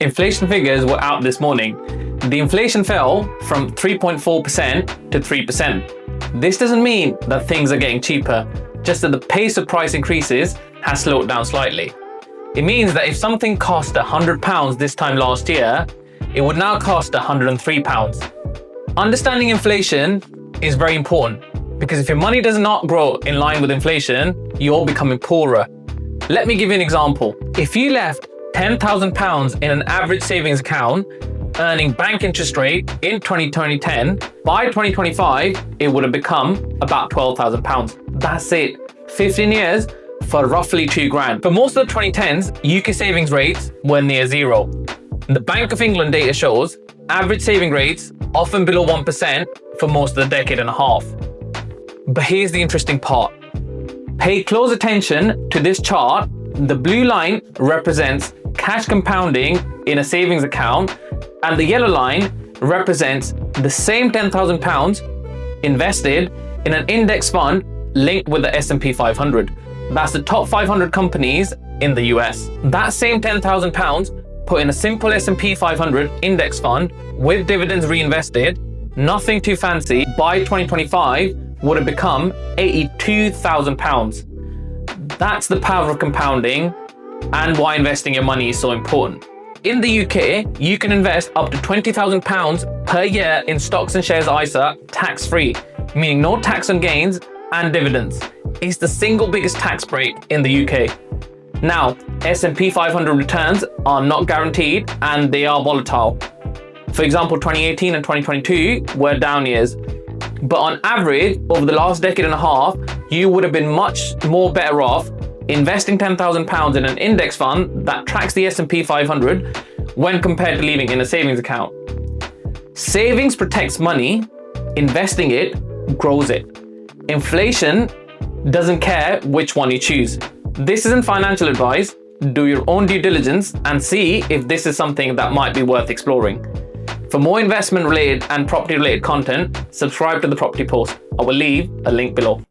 Inflation figures were out this morning. The inflation fell from 3.4% to 3%. This doesn't mean that things are getting cheaper, just that the pace of price increases has slowed down slightly. It means that if something cost £100 this time last year, it would now cost £103. Understanding inflation is very important because if your money does not grow in line with inflation, you're becoming poorer. Let me give you an example. If you left £10,000 in an average savings account, earning bank interest rate in 2010, by 2025, it would have become about £12,000. That's it. 15 years for roughly £2,000. For most of the 2010s, UK savings rates were near zero. The Bank of England data shows average saving rates often below 1% for most of the decade and a half. But here's the interesting part. Pay close attention to this chart. The blue line represents cash compounding in a savings account, and the yellow line represents the same £10,000 invested in an index fund linked with the S&P 500. That's the top 500 companies in the US. That same £10,000 put in a simple S&P 500 index fund with dividends reinvested, nothing too fancy, by 2025 would have become £82,000. That's the power of compounding and why investing your money is so important. In the UK, you can invest up to £20,000 per year in stocks and shares ISA tax-free, meaning no tax on gains and dividends. It's the single biggest tax break in the UK. Now, S&P 500 returns are not guaranteed and they are volatile. For example, 2018 and 2022 were down years. But on average, over the last decade and a half, you would have been much more better off investing £10,000 in an index fund that tracks the S&P 500 when compared to leaving in a savings account. Savings protects money, investing it grows it. Inflation doesn't care which one you choose. This isn't financial advice. Do your own due diligence and see if this is something that might be worth exploring. For more investment related and property related content, subscribe to the Property Post. I will leave a link below.